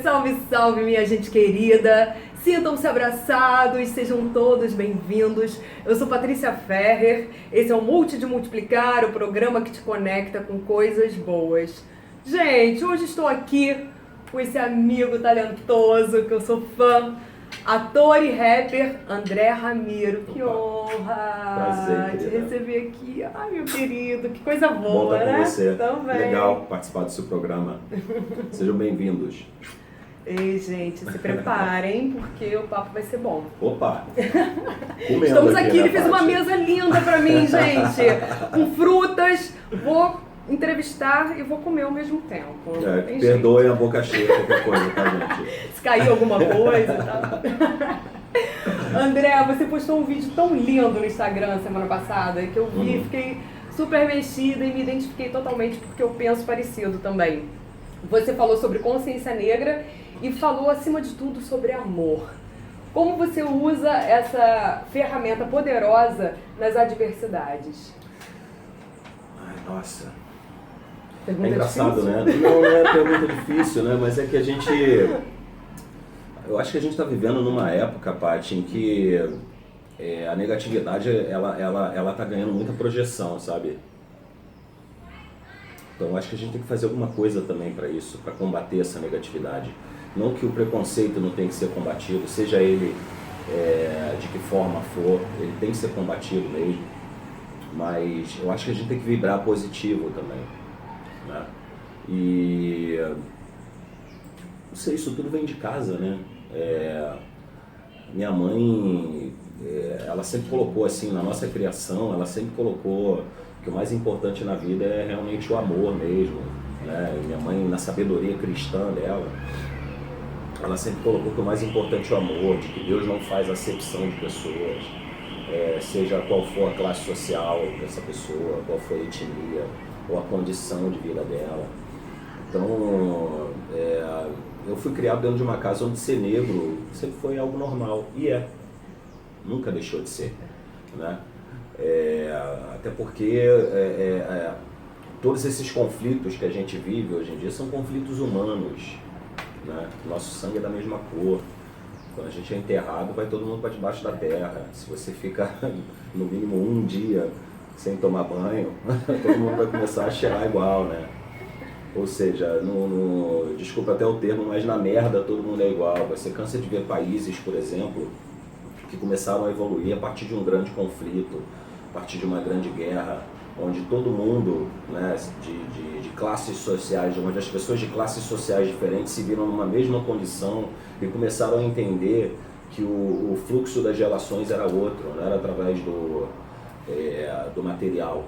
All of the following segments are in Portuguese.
Salve, salve, minha gente querida! Sintam-se abraçados, sejam todos bem-vindos. Eu sou Patrícia Ferrer, esse é o Multi de Multiplicar, o programa que te conecta com coisas boas. Gente, hoje estou aqui com esse amigo talentoso que eu sou fã, ator e rapper André Ramiro. Que honra Prazer, te querida. receber aqui. Ai, meu querido, que coisa Bom boa, estar né? com você. Também. Legal participar do seu programa. Sejam bem-vindos. Ei, gente, se preparem, porque o papo vai ser bom. Opa! Comendo Estamos aqui, né, ele fez uma Paty? mesa linda pra mim, gente, com frutas. Vou entrevistar e vou comer ao mesmo tempo. Tem Perdoem a boca cheia, qualquer coisa, tá, gente? jeito. Se cair alguma coisa, tá? André, você postou um vídeo tão lindo no Instagram semana passada que eu vi, fiquei super mexida e me identifiquei totalmente porque eu penso parecido também. Você falou sobre consciência negra e falou, acima de tudo, sobre amor. Como você usa essa ferramenta poderosa nas adversidades? Ai, nossa. Pergunta É engraçado, difícil? né? Não é pergunta difícil, né? Mas é que a gente... Eu acho que a gente está vivendo numa época, Paty, em que a negatividade, ela tá ganhando muita projeção, sabe? Então eu acho que a gente tem que fazer alguma coisa também para isso, para combater essa negatividade. Não que o preconceito não tenha que ser combatido, seja ele de que forma for, ele tem que ser combatido mesmo. Mas eu acho que a gente tem que vibrar positivo também, né? E não sei, isso tudo vem de casa, né? Minha mãe, ela sempre colocou assim, na nossa criação, ela sempre colocou que o mais importante na vida é realmente o amor mesmo, né? Minha mãe, na sabedoria cristã dela, ela sempre colocou que o mais importante é o amor, de que Deus não faz acepção de pessoas, seja qual for a classe social dessa pessoa, qual for a etnia ou a condição de vida dela. Então, eu fui criado dentro de uma casa onde ser negro sempre foi algo normal, e nunca deixou de ser, né? Até porque todos esses conflitos que a gente vive hoje em dia são conflitos humanos, né? Nosso sangue é da mesma cor. Quando a gente é enterrado, vai todo mundo para debaixo da terra. Se você fica no mínimo um dia sem tomar banho, todo mundo vai começar a cheirar igual, né? Ou seja, desculpa até o termo, mas na merda todo mundo é igual. Você cansa de ver países, por exemplo, que começaram a evoluir a partir de um grande conflito, a partir de uma grande guerra, onde todo mundo, né, de classes sociais, onde as pessoas de classes sociais diferentes se viram numa mesma condição e começaram a entender que o fluxo das relações era outro, não era através do material,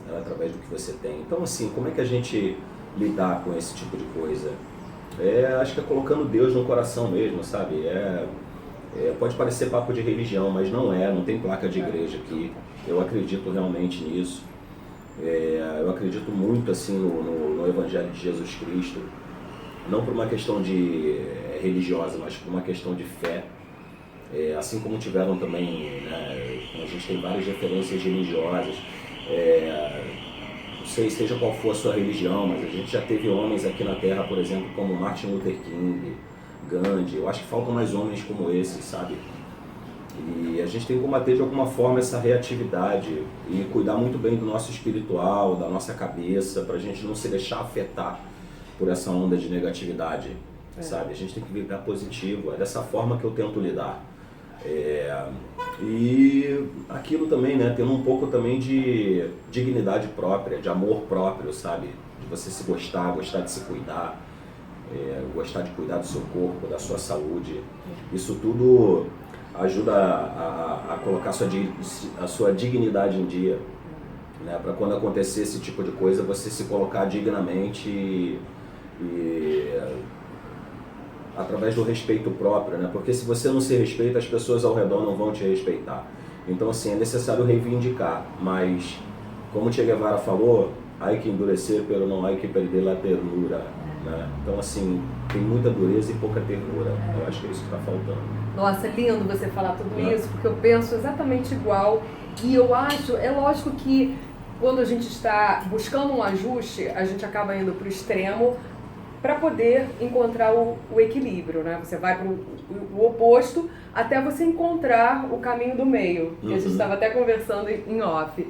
era através do que você tem. Então, assim, como é que a gente lidar com esse tipo de coisa? Acho que é colocando Deus no coração mesmo, sabe? Pode parecer papo de religião, mas não tem placa de igreja aqui. Eu acredito realmente nisso. Eu acredito muito assim no Evangelho de Jesus Cristo, não por uma questão religiosa, mas por uma questão de fé. Assim como tiveram também, né, a gente tem várias referências religiosas, não sei, seja qual for a sua religião, mas a gente já teve homens aqui na Terra, por exemplo, como Martin Luther King, Gandhi. Eu acho que faltam mais homens como esses, sabe? E a gente tem que combater de alguma forma essa reatividade e cuidar muito bem do nosso espiritual, da nossa cabeça, pra gente não se deixar afetar por essa onda de negatividade, sabe? A gente tem que vibrar positivo, é dessa forma que eu tento lidar. E aquilo também, né, tendo um pouco também de dignidade própria, de amor próprio, sabe? De você se gostar de se cuidar, gostar de cuidar do seu corpo, da sua saúde. Isso tudo ajuda a colocar a sua dignidade em dia, né? Para quando acontecer esse tipo de coisa, você se colocar dignamente e através do respeito próprio, né? Porque se você não se respeita, as pessoas ao redor não vão te respeitar. Então, assim, é necessário reivindicar, mas, como Che Guevara falou, hay que endurecer, pero não hay que perder la ternura, né? Então, assim, tem muita dureza e pouca ternura. Eu acho que é isso que está faltando. Nossa, é lindo você falar tudo isso, porque eu penso exatamente igual. E eu acho, é lógico que quando a gente está buscando um ajuste, a gente acaba indo para o extremo para poder encontrar o equilíbrio, né? Você vai para o oposto até você encontrar o caminho do meio, que a gente estava até conversando em off.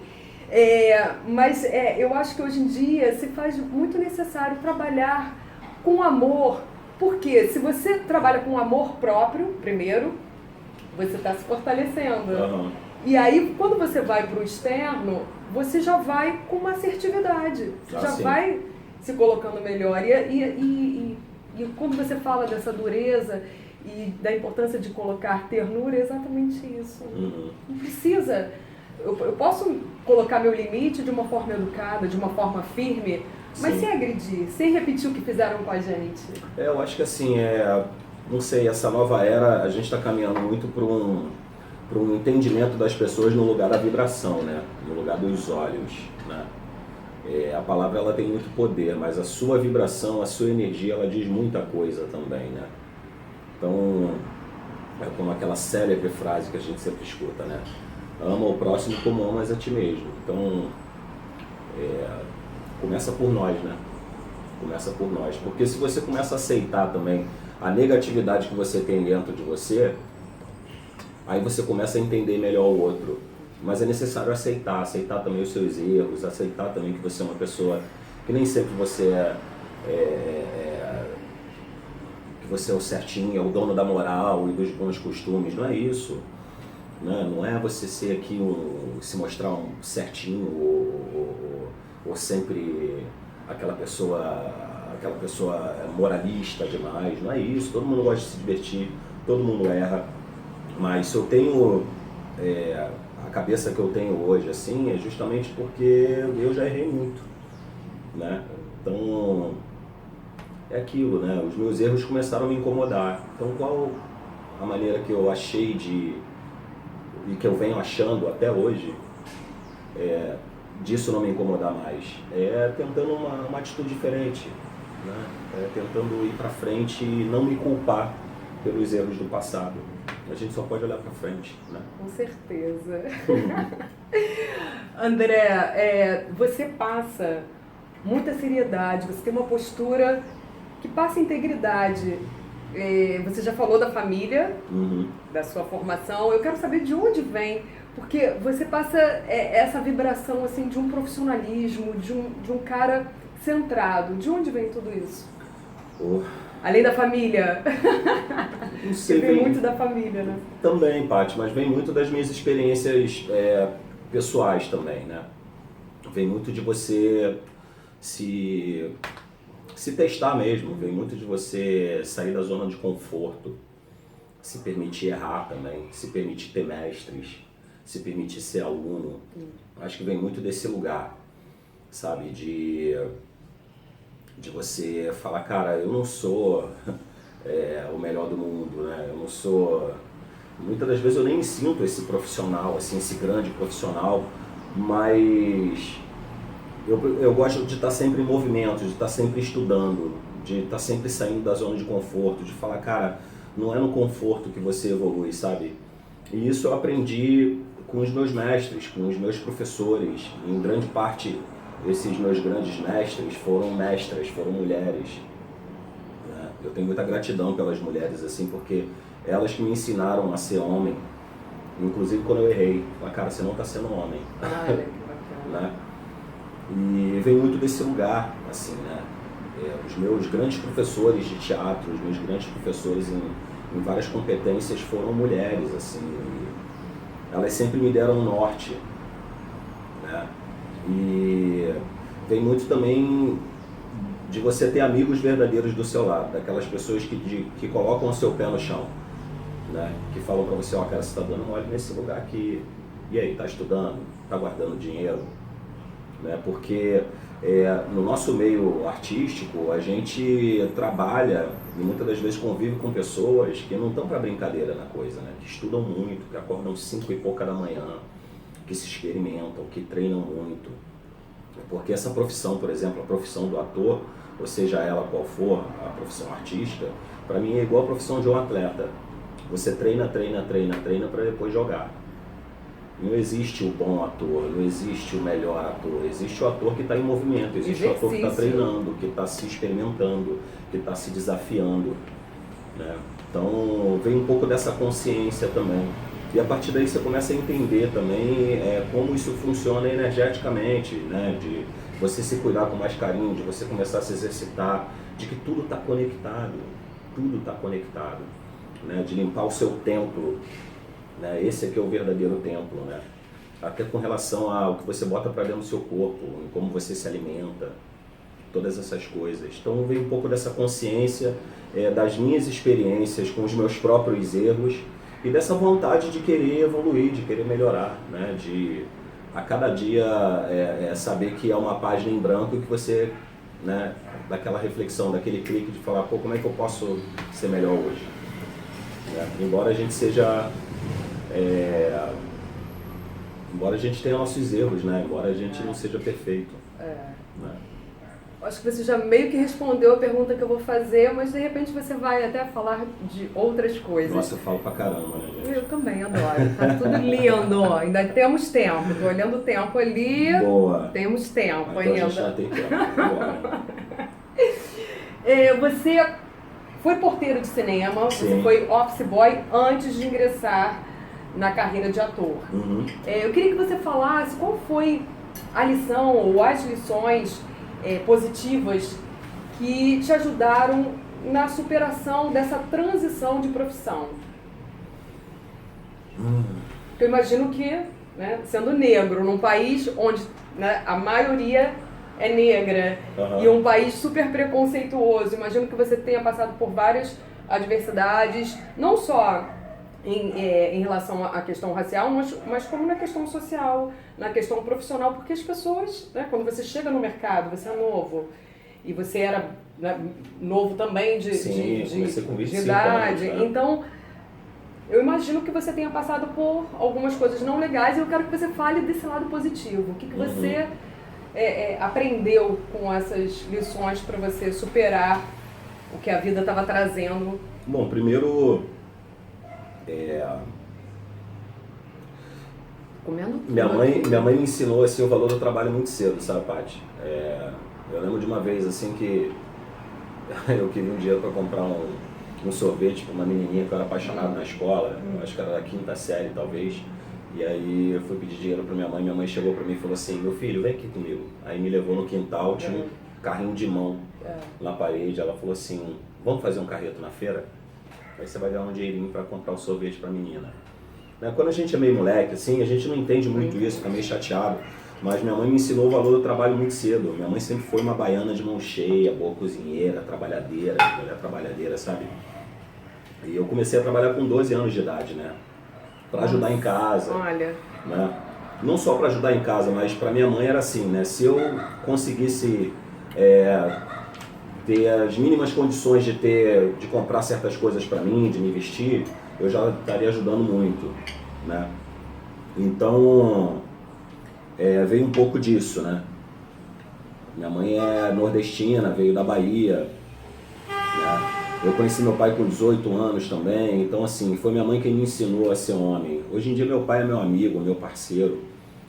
Mas eu acho que hoje em dia se faz muito necessário trabalhar com amor, porque se você trabalha com amor próprio, primeiro, você está se fortalecendo. Uhum. E aí, quando você vai para o externo, você já vai com uma assertividade, você já sim. vai se colocando melhor. E quando você fala dessa dureza e da importância de colocar ternura, é exatamente isso. Uhum. Não precisa... Eu posso colocar meu limite de uma forma educada, de uma forma firme, mas Sim. sem agredir, sem repetir o que fizeram com a gente. Eu acho que assim, não sei, essa nova era, a gente está caminhando muito para um entendimento das pessoas no lugar da vibração, né? No lugar dos olhos, né? A palavra ela tem muito poder, mas a sua vibração, a sua energia, ela diz muita coisa também, né? Então, é como aquela célebre frase que a gente sempre escuta, né? Ama o próximo como amas a ti mesmo. Então, começa por nós, né? Começa por nós. Porque se você começa a aceitar também a negatividade que você tem dentro de você, aí você começa a entender melhor o outro. Mas é necessário aceitar também os seus erros, aceitar também que você é uma pessoa que nem sempre você que você é o certinho, é o dono da moral e dos bons costumes. Não é isso. Né? Não é você ser aqui se mostrar um certinho ou sempre aquela pessoa moralista demais. Não é isso. Todo mundo gosta de se divertir, todo mundo erra. Mas se eu tenho a cabeça que eu tenho hoje, assim, é justamente porque eu já errei muito, né? Então, é aquilo, né? Os meus erros começaram a me incomodar. Então, qual a maneira que eu achei e que eu venho achando até hoje, disso não me incomodar mais? Tentando uma atitude diferente, né? Tentando ir para frente e não me culpar pelos erros do passado. A gente só pode olhar para frente, né? Com certeza. André, você passa muita seriedade, você tem uma postura que passa integridade. Você já falou da família, da sua formação. Eu quero saber de onde vem, porque você passa essa vibração assim, de um profissionalismo, de um cara centrado. De onde vem tudo isso? Além da família. Não sei, vem muito da família, né? Também, Paty, mas vem muito das minhas experiências pessoais também, né? Vem muito de você se testar mesmo, vem muito de você sair da zona de conforto, se permitir errar também, se permitir ter mestres, se permitir ser aluno. Acho que vem muito desse lugar, sabe? De você falar, cara, eu não sou o melhor do mundo, né? Eu não sou... Muitas das vezes eu nem me sinto esse profissional, assim, esse grande profissional, mas eu gosto de estar sempre em movimento, de estar sempre estudando, de estar sempre saindo da zona de conforto, de falar, cara, não é no conforto que você evolui, sabe? E isso eu aprendi com os meus mestres, com os meus professores. Em grande parte, esses meus grandes mestres foram mestras, foram mulheres. Eu tenho muita gratidão pelas mulheres, assim, porque elas que me ensinaram a ser homem, inclusive quando eu errei. Falei, cara, você não está sendo homem. Olha, que bacana. Né? E vem muito desse lugar, assim, né? Os meus grandes professores de teatro, os meus grandes professores em várias competências foram mulheres, assim. Elas sempre me deram um norte, né? E vem muito também de você ter amigos verdadeiros do seu lado, daquelas pessoas que colocam o seu pé no chão, né? Que falam pra você, ó, cara, você tá dando mole nesse lugar aqui, e aí, tá estudando, tá guardando dinheiro, né? Porque no nosso meio artístico, a gente trabalha e muitas das vezes convive com pessoas que não estão para brincadeira na coisa, né? Que estudam muito, que acordam 5 e pouca da manhã, que se experimentam, que treinam muito. Porque essa profissão, por exemplo, a profissão do ator, ou seja ela qual for, a profissão artística, para mim é igual a profissão de um atleta. Você treina para depois jogar. Não existe o bom ator, não existe o melhor ator. Existe o ator que está em movimento, existe o ator que está treinando, que está se experimentando, que está se desafiando, né? Então vem um pouco dessa consciência também. E a partir daí você começa a entender também como isso funciona energeticamente, né? De você se cuidar com mais carinho, de você começar a se exercitar, de que tudo está conectado, né? De limpar o seu templo, né? Esse aqui é o verdadeiro templo, né? Até com relação ao que você bota para dentro do seu corpo, em como você se alimenta, todas essas coisas. Então vem um pouco dessa consciência das minhas experiências com os meus próprios erros e dessa vontade de querer evoluir, de querer melhorar, né? De a cada dia saber que é uma página em branco e que você, né, daquela reflexão, daquele clique de falar, pô, como é que eu posso ser melhor hoje? Embora a gente seja... embora a gente tenha nossos erros, né? Embora a gente não seja perfeito. Né? Acho que você já meio que respondeu a pergunta que eu vou fazer, mas de repente você vai até falar de outras coisas. Nossa, eu falo pra caramba, né, gente? Eu também adoro, tá tudo lindo. Ainda temos tempo, tô olhando o tempo ali. Boa. Temos tempo então ainda. A gente já tem tempo. Boa. Você foi porteiro de cinema, Sim. Você foi office boy antes de ingressar na carreira de ator. Uhum. Eu queria que você falasse qual foi a lição ou as lições positivas que te ajudaram na superação dessa transição de profissão. Eu imagino que, né, sendo negro, num país onde, né, a maioria é negra, e um país super preconceituoso, imagino que você tenha passado por várias adversidades, não só em relação à questão racial, mas como na questão social, na questão profissional, porque as pessoas, né, quando você chega no mercado, você é novo, e você era, né, novo também de idade, né? Então eu imagino que você tenha passado por algumas coisas não legais e eu quero que você fale desse lado positivo. O que você aprendeu com essas lições para você superar o que a vida estava trazendo? Bom, primeiro... Minha mãe me ensinou assim, o valor do trabalho muito cedo, sabe, Paty? Eu lembro de uma vez assim que eu queria um dinheiro para comprar um sorvete para uma menininha que eu era apaixonado na escola, eu acho que era da 5ª série talvez, e aí eu fui pedir dinheiro para minha mãe chegou para mim e falou assim, meu filho, vem aqui comigo. Aí me levou no quintal, tinha um carrinho de mão na parede, ela falou assim, vamos fazer um carreto na feira? Aí você vai ganhar um dinheirinho para comprar o sorvete para a menina. Quando a gente é meio moleque, assim, a gente não entende muito isso, fica meio chateado. Mas minha mãe me ensinou o valor do trabalho muito cedo. Minha mãe sempre foi uma baiana de mão cheia, boa cozinheira, trabalhadeira, mulher trabalhadeira, sabe? E eu comecei a trabalhar com 12 anos de idade, né? Para ajudar em casa. Olha. Né? Não só para ajudar em casa, mas para minha mãe era assim, né? Se eu conseguisse... ter as mínimas condições de comprar certas coisas para mim, de me vestir, eu já estaria ajudando muito, né? Então, veio um pouco disso, né? Minha mãe é nordestina, veio da Bahia, né? Eu conheci meu pai com 18 anos também, então assim, foi minha mãe quem me ensinou a ser homem. Hoje em dia meu pai é meu amigo, meu parceiro,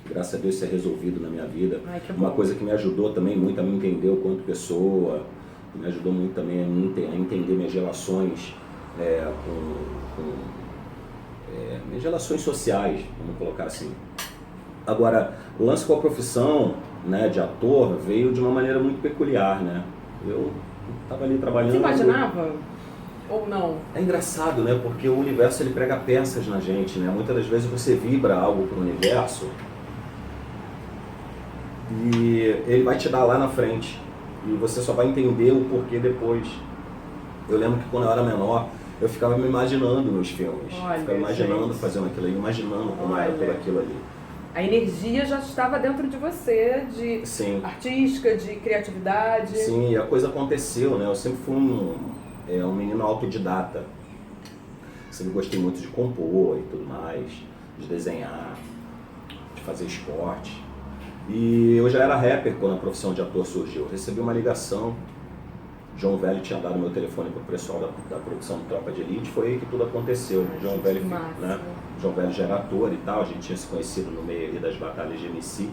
graças a Deus isso é resolvido na minha vida. Uma coisa que me ajudou também muito a me entender o quanto pessoa, me ajudou muito também a entender minhas relações minhas relações sociais, vamos colocar assim. Agora, o lance com a profissão, né, de ator veio de uma maneira muito peculiar, né? Eu estava ali trabalhando... Você imaginava ou não? É engraçado, né? Porque o universo ele prega peças na gente, né? Muitas das vezes você vibra algo para o universo e ele vai te dar lá na frente. E você só vai entender o porquê depois. Eu lembro que quando eu era menor, eu ficava me imaginando nos filmes. Olha, ficava imaginando fazendo aquilo ali, imaginando como era tudo aquilo ali. A energia já estava dentro de você, de artística, de criatividade. Sim, e a coisa aconteceu, né? Eu sempre fui um menino autodidata. Sempre gostei muito de compor e tudo mais, de desenhar, de fazer esporte. E eu já era rapper quando a profissão de ator surgiu. Eu recebi uma ligação, João Velho tinha dado meu telefone para o pessoal da produção do Tropa de Elite, foi aí que tudo aconteceu. João Velho, né? João Velho já era ator e tal, a gente tinha se conhecido no meio ali das batalhas de MC.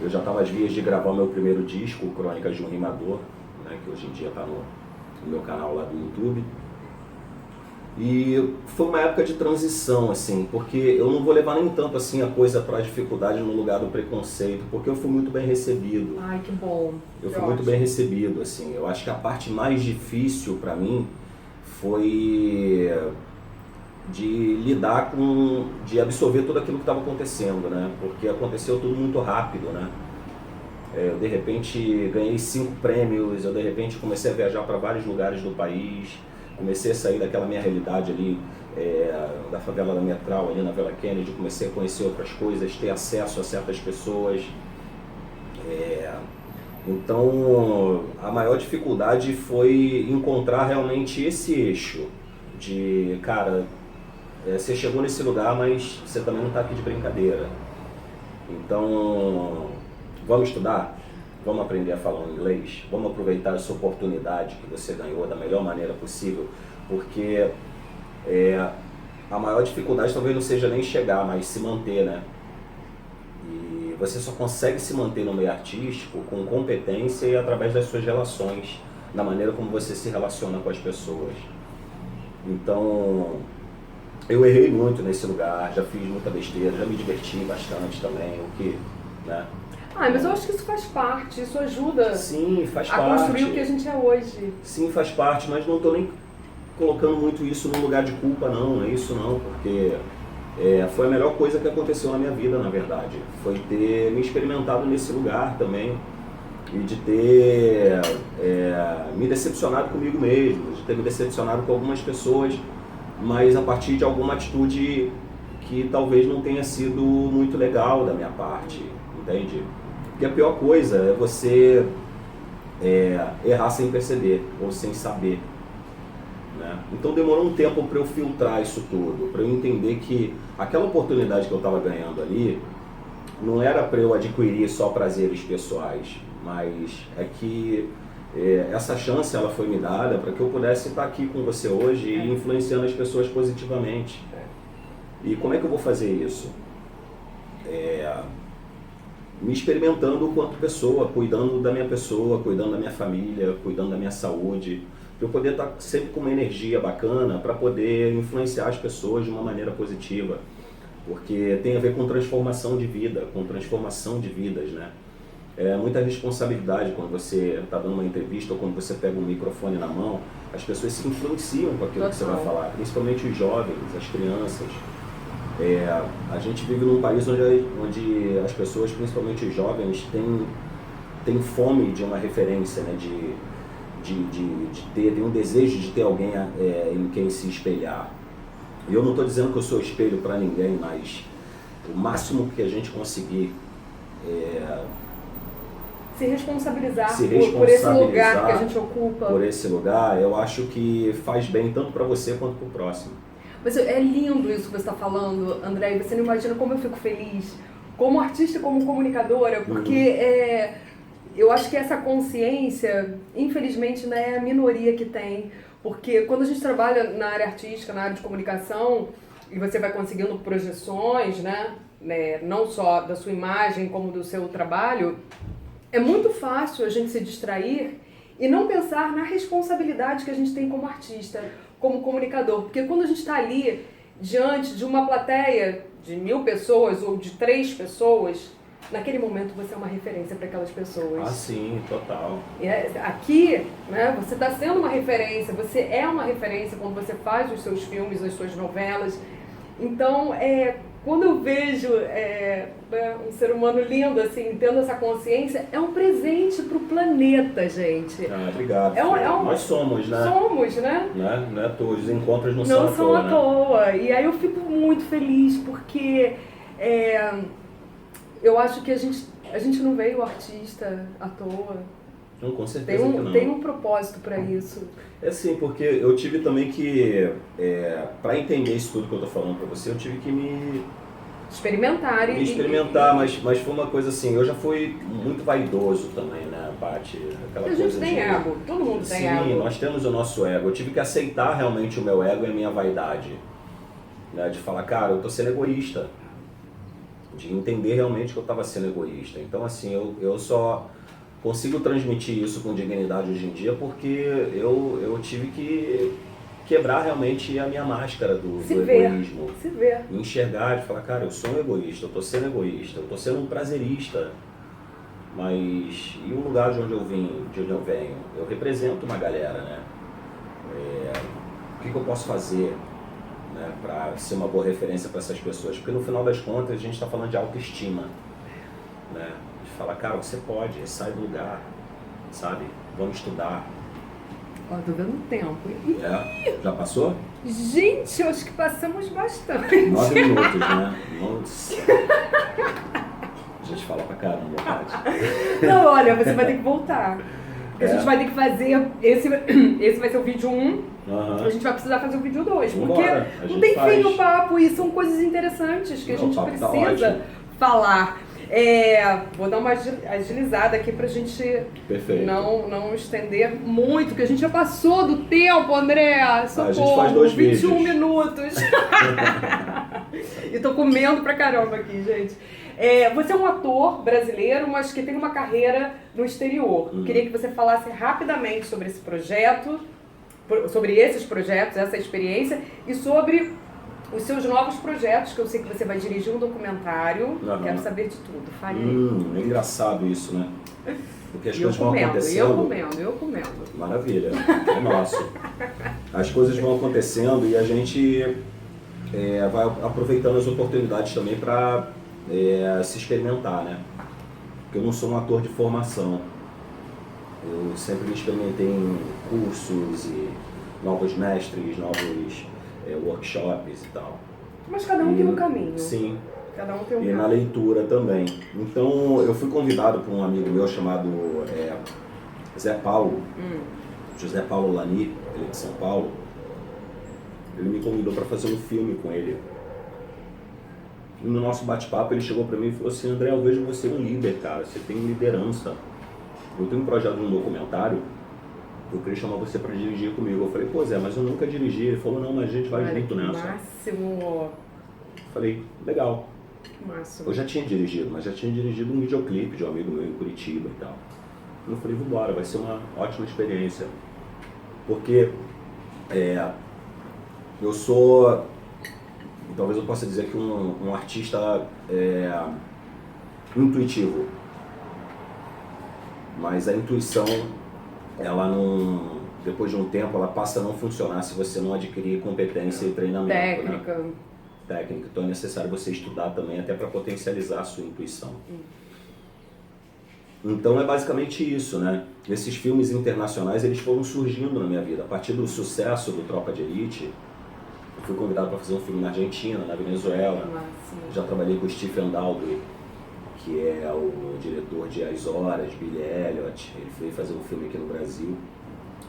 Eu já estava às vias de gravar o meu primeiro disco, Crônicas de um Rimador, né, que hoje em dia está no meu canal lá do YouTube. E foi uma época de transição, assim, porque eu não vou levar nem tanto assim a coisa para a dificuldade no lugar do preconceito, porque eu fui muito bem recebido. Ai, que bom. Eu fui muito bem recebido, assim. Eu acho que a parte mais difícil para mim foi de lidar com, de absorver tudo aquilo que estava acontecendo, né? Porque aconteceu tudo muito rápido, né? Eu de repente ganhei 5 prêmios, eu de repente comecei a viajar para vários lugares do país, comecei a sair daquela minha realidade ali, da favela da Metral, ali na Vila Kennedy, comecei a conhecer outras coisas, ter acesso a certas pessoas. Então, a maior dificuldade foi encontrar realmente esse eixo de, cara, você chegou nesse lugar, mas você também não está aqui de brincadeira. Então, vamos estudar? Vamos aprender a falar inglês? Vamos aproveitar essa oportunidade que você ganhou da melhor maneira possível? Porque a maior dificuldade talvez não seja nem chegar, mas se manter, né? E você só consegue se manter no meio artístico com competência e através das suas relações, da maneira como você se relaciona com as pessoas. Então, eu errei muito nesse lugar, já fiz muita besteira, já me diverti bastante também, o que, né? Mas eu acho que isso faz parte, isso ajuda. Sim, faz a parte. construir o que a gente é hoje. Sim, faz parte, mas não estou nem colocando muito isso num lugar de culpa, não é isso não, porque foi a melhor coisa que aconteceu na minha vida, na verdade. Foi ter me experimentado nesse lugar também e de ter me decepcionado comigo mesmo, de ter me decepcionado com algumas pessoas, mas a partir de alguma atitude que talvez não tenha sido muito legal da minha parte, entende? Porque a pior coisa é você errar sem perceber ou sem saber, né? Então demorou um tempo para eu filtrar isso tudo, para eu entender que aquela oportunidade que eu estava ganhando ali não era para eu adquirir só prazeres pessoais, mas é que essa chance ela foi me dada para que eu pudesse estar aqui com você hoje e influenciando as pessoas positivamente. E como é que eu vou fazer isso? Me experimentando enquanto pessoa, cuidando da minha família, cuidando da minha saúde, para eu poder estar sempre com uma energia bacana para poder influenciar as pessoas de uma maneira positiva, porque tem a ver com transformação de vida, com transformação de vidas, né? É muita responsabilidade quando você está dando uma entrevista ou quando você pega um microfone na mão, as pessoas se influenciam com aquilo que você vai falar, principalmente os jovens, as crianças. A gente vive num país onde as pessoas, principalmente os jovens, têm fome de uma referência, né? Tem um desejo de ter alguém em quem se espelhar. E eu não estou dizendo que eu sou espelho para ninguém, mas o máximo que a gente conseguir se responsabilizar por esse lugar que a gente ocupa. Por esse lugar, eu acho que faz bem tanto para você quanto para o próximo. Mas é lindo isso que você está falando, André, e você não imagina como eu fico feliz, como artista, como comunicadora, porque eu acho que essa consciência, infelizmente, não é a minoria que tem, porque quando a gente trabalha na área artística, na área de comunicação, e você vai conseguindo projeções, né, não só da sua imagem, como do seu trabalho, é muito fácil a gente se distrair e não pensar na responsabilidade que a gente tem como artista, como comunicador. Porque quando a gente está ali, diante de uma plateia de 1000 pessoas ou de 3 pessoas, naquele momento você é uma referência para aquelas pessoas. Ah, sim, total. Aqui, né, você está sendo uma referência, você é uma referência quando você faz os seus filmes, as suas novelas. Então, quando eu vejo um ser humano lindo, assim, tendo essa consciência, é um presente para o planeta, gente. Ah, obrigado. Nós somos, né? Somos, né? Não é à toa, os encontros não são são à toa. E aí eu fico muito feliz, porque eu acho que a gente não veio artista à toa. Não, com certeza que não. Tem um propósito para isso. Sim, porque eu tive também que, para entender isso tudo que eu tô falando para você, eu tive que me experimentar, mas foi uma coisa assim, eu já fui muito vaidoso também, né, Paty? A gente tem ego, todo mundo tem ego. Sim, nós temos o nosso ego. Eu tive que aceitar realmente o meu ego e a minha vaidade. né? De falar, cara, eu tô sendo egoísta. De entender realmente que eu estava sendo egoísta. Então, assim, eu só consigo transmitir isso com dignidade hoje em dia porque eu tive que quebrar realmente a minha máscara do egoísmo. Se vê. E enxergar, de falar, cara, eu sou um egoísta, eu tô sendo egoísta, eu tô sendo um prazerista. Mas, e o lugar de onde eu vim, de onde eu venho? Eu represento uma galera, né? O que eu posso fazer, né, para ser uma boa referência para essas pessoas? Porque no final das contas a gente está falando de autoestima, né? De falar, cara, você pode, sai do lugar, sabe? Vamos estudar. Ó, tô vendo o tempo. Já passou? Gente, eu acho que passamos bastante. 9 minutos, né? Nossa. A gente fala pra caramba, Tati. Não, olha, você vai ter que voltar. Porque a gente vai ter que fazer. Esse vai ser o vídeo 1. A gente vai precisar fazer o vídeo 2. Porque não tem fim o papo e são coisas interessantes que a gente precisa falar. Vou dar uma agilizada aqui pra gente não estender muito, porque a gente já passou do tempo, André. Socorro, a gente faz 2 21 vídeos. minutos. E tô comendo pra caramba aqui, gente. Você é um ator brasileiro, mas que tem uma carreira no exterior. Queria que você falasse rapidamente sobre esse projeto, sobre esses projetos, essa experiência, e sobre os seus novos projetos, que eu sei que você vai dirigir um documentário. Quero saber de tudo. Fale aí. É engraçado isso, né? Porque as coisas vão acontecendo. Eu comendo. Maravilha, é nosso. As coisas vão acontecendo e a gente vai aproveitando as oportunidades também para se experimentar, né? Porque eu não sou um ator de formação. Eu sempre me experimentei em cursos e novos mestres, novos workshops e tal. Mas cada um tem um caminho. Sim. Cada um tem um caminho. E na leitura também. Então eu fui convidado por um amigo meu chamado Zé Paulo, José Paulo Lani, ele é de São Paulo. Ele me convidou para fazer um filme com ele. E no nosso bate-papo ele chegou para mim e falou assim: André, eu vejo você um líder, cara, você tem liderança. Eu tenho um projeto de um documentário, eu queria chamar você para dirigir comigo. Eu falei, pô Zé, mas eu nunca dirigi. Ele falou, não, mas a gente vai junto nessa. Máximo. Falei, legal. Máximo. Eu já tinha dirigido, mas já tinha dirigido um videoclipe de um amigo meu em Curitiba e tal. Eu falei, vambora, vai ser uma ótima experiência. Porque eu sou, talvez eu possa dizer que um artista intuitivo. Mas a intuição, ela não, depois de um tempo, ela passa a não funcionar se você não adquirir competência e treinamento. Técnica. Né? Técnica. Então é necessário você estudar também até para potencializar a sua intuição. Então é basicamente isso, né? Esses filmes internacionais, eles foram surgindo na minha vida. A partir do sucesso do Tropa de Elite, eu fui convidado para fazer um filme na Argentina, na Venezuela. Já trabalhei com o Stephen Daldry, que é o diretor de As Horas, Billy Elliot. Ele foi fazer um filme aqui no Brasil.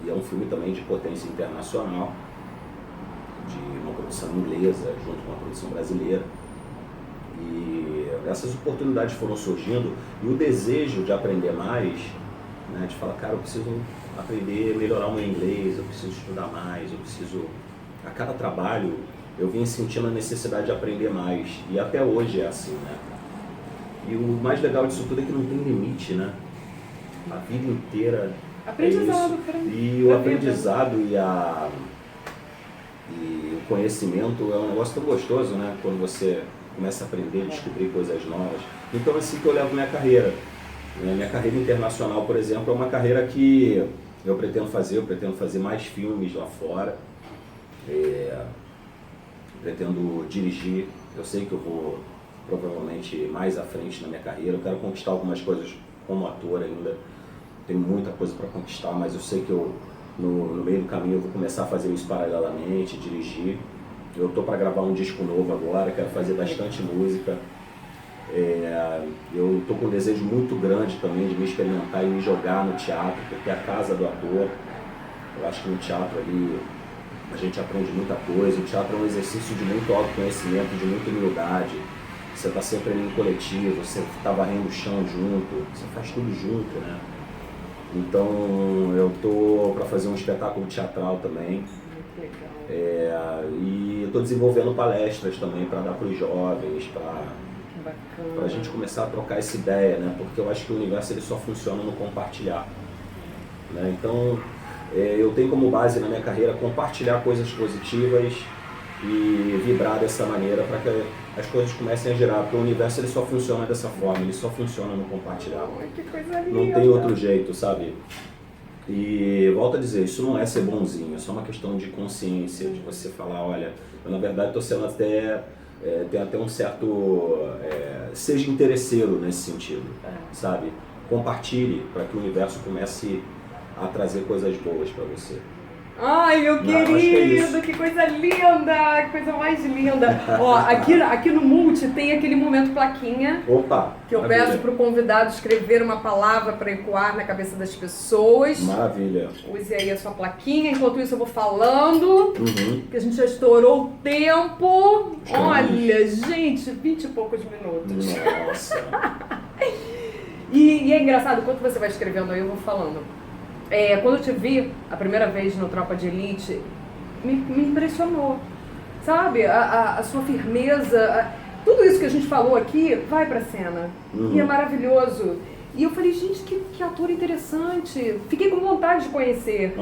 E é um filme também de potência internacional, de uma produção inglesa junto com uma produção brasileira. E essas oportunidades foram surgindo e o desejo de aprender mais, né, de falar, cara, eu preciso aprender, melhorar o meu inglês, eu preciso estudar mais, eu preciso... A cada trabalho eu vim sentindo a necessidade de aprender mais e até hoje é assim, né? E o mais legal disso tudo é que não tem limite, né? A vida inteira Aprendizado, e o aprendizado e o conhecimento é um negócio tão gostoso, né? Quando você começa a aprender, descobrir coisas novas. Então é assim que eu levo minha carreira. Minha carreira internacional, por exemplo, é uma carreira que eu pretendo fazer mais filmes lá fora. Pretendo dirigir. Eu sei que eu vou provavelmente mais à frente na minha carreira. Eu quero conquistar algumas coisas como ator ainda. Tenho muita coisa para conquistar, mas eu sei que no meio do caminho eu vou começar a fazer isso paralelamente, dirigir. Eu estou para gravar um disco novo agora, quero fazer bastante música. Eu estou com um desejo muito grande também de me experimentar e me jogar no teatro, porque é a casa do ator. Eu acho que no teatro ali a gente aprende muita coisa. O teatro é um exercício de muito autoconhecimento, de muita humildade. Você está sempre ali em coletivo, você está varrendo o chão junto, você faz tudo junto, né? Então eu tô para fazer um espetáculo teatral também. Legal. E eu estou desenvolvendo palestras também para dar para os jovens, Que bacana. para a gente começar a trocar essa ideia, né? Porque eu acho que o universo ele só funciona no compartilhar. Né? Então, eu tenho como base na minha carreira compartilhar coisas positivas e vibrar dessa maneira para que as coisas comecem a girar, porque o universo ele só funciona dessa forma, ele só funciona no compartilhar. Ai, que coisa linda. Não tem outro jeito, sabe? E volto a dizer, isso não é ser bonzinho, é só uma questão de consciência, de você falar, olha, eu na verdade estou sendo até, tem até um certo, seja interesseiro nesse sentido, sabe? Compartilhe para que o universo comece a trazer coisas boas para você. Ai, meu querido, que coisa linda, que coisa mais linda. Ó, aqui no Multi tem aquele momento plaquinha. Opa! Que eu peço para o convidado escrever uma palavra para ecoar na cabeça das pessoas. Maravilha. Use aí a sua plaquinha, enquanto isso eu vou falando, que a gente já estourou o tempo. Olha, gente, 20 e poucos minutos. Nossa! E é engraçado, enquanto você vai escrevendo aí, eu vou falando. Quando eu te vi a primeira vez no Tropa de Elite, me impressionou, sabe? A sua firmeza, tudo isso que a gente falou aqui vai pra cena. E é maravilhoso. E eu falei, gente, que ator interessante. Fiquei com vontade de conhecer,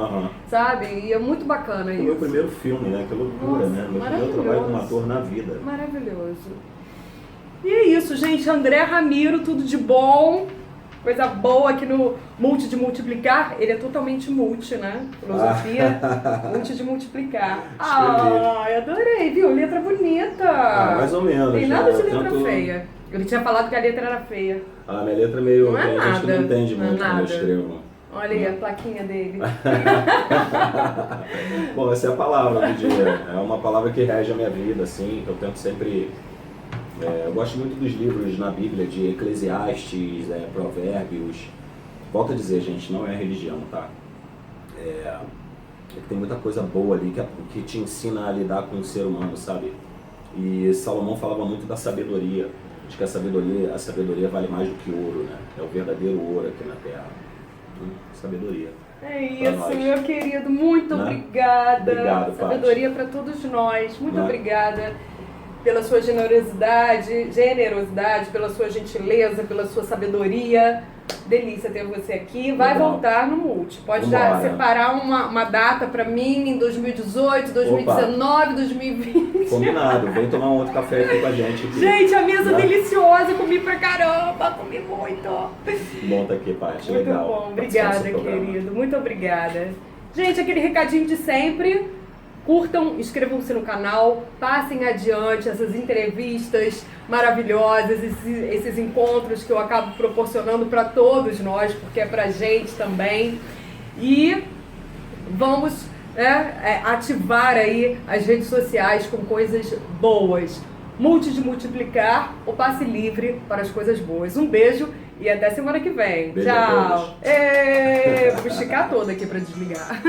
sabe? E é muito bacana isso. O meu primeiro filme, né? Que loucura, né? Meu primeiro trabalho como ator na vida. Maravilhoso. E é isso, gente. André Ramiro, tudo de bom. Coisa boa aqui no Multi de Multiplicar. Ele é totalmente multi, né? Filosofia, multi de multiplicar. Ai, adorei, viu? Letra bonita. Mais ou menos. Tem nada de letra feia. Ele tinha falado que a letra era feia. Minha letra é meio... Não é tem nada. gente que não entende muito Não é quando eu nada. escrevo. Olha aí a plaquinha dele. Bom, essa é a palavra do dia. É uma palavra que rege a minha vida, assim, que eu tento sempre... eu gosto muito dos livros na Bíblia, de Eclesiastes, Provérbios. Volto a dizer, gente, não é religião, tá? Tem muita coisa boa ali que te ensina a lidar com o ser humano, sabe? E Salomão falava muito da sabedoria. Diz que a sabedoria vale mais do que ouro, né? É o verdadeiro ouro aqui na Terra. Sabedoria. É isso, meu querido. Muito obrigada. Obrigado, sabedoria para todos nós. Muito obrigada pela sua generosidade, pela sua gentileza, pela sua sabedoria. Delícia ter você aqui. Vai voltar no Multi. Pode já separar uma data pra mim em 2018, 2019, 2020. Combinado. Vem tomar um outro café aqui com a gente. Aqui. Gente, a mesa deliciosa. Comi pra caramba. Comi muito. Bom tá aqui, Paty. Muito legal. bom. Obrigada, querido. Muito obrigada. Gente, aquele recadinho de sempre. Curtam, inscrevam-se no canal, passem adiante essas entrevistas maravilhosas, esses encontros que eu acabo proporcionando para todos nós, porque é pra gente também. E vamos ativar aí as redes sociais com coisas boas. Multi de multiplicar o passe livre para as coisas boas. Um beijo e até semana que vem. Beijo. Tchau. Vou esticar toda aqui para desligar.